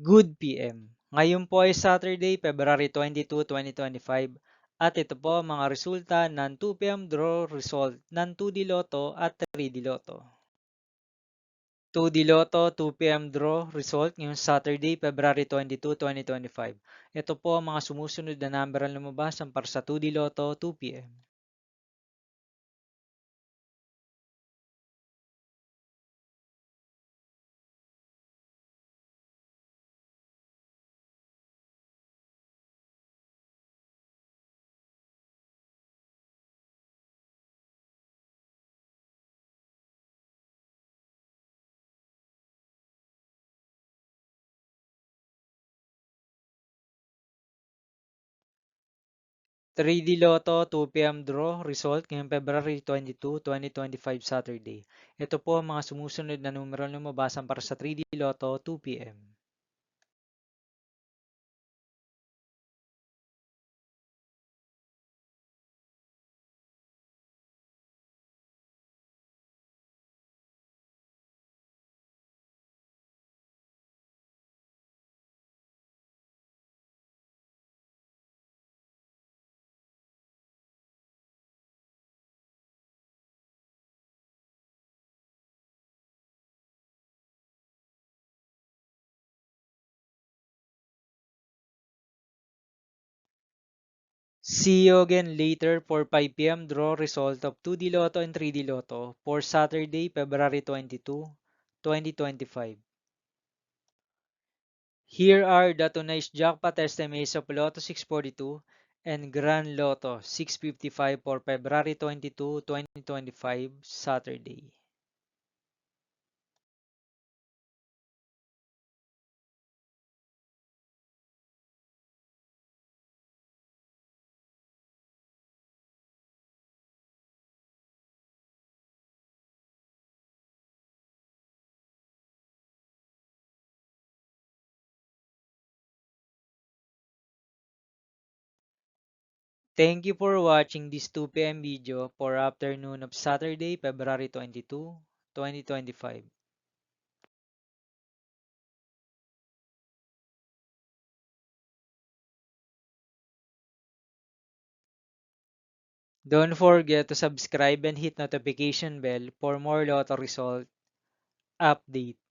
Good PM. Ngayon po ay Saturday, February 22, 2025 at ito po ang mga resulta ng 2 PM draw result ng 2D Lotto at 3D Lotto. 2D Lotto 2 PM draw result ngayong Saturday, February 22, 2025. Ito po ang mga sumusunod na number ang lumabas para sa 2D Lotto 2 PM. 3D Lotto 2 PM draw result ngayong February 22, 2025 Saturday. Ito po ang mga sumusunod na numero ang lumabas para sa 3D Lotto 2 PM. See you again later for 5 PM draw result of 2D Lotto and 3D Lotto for Saturday, February 22, 2025. Here are the tonight's jackpot estimates of Lotto 642 and Grand Lotto 655 for February 22, 2025, Saturday. Thank you for watching this 2 PM video for afternoon of Saturday, February 22, 2025. Don't forget to subscribe and hit notification bell for more Lotto result update.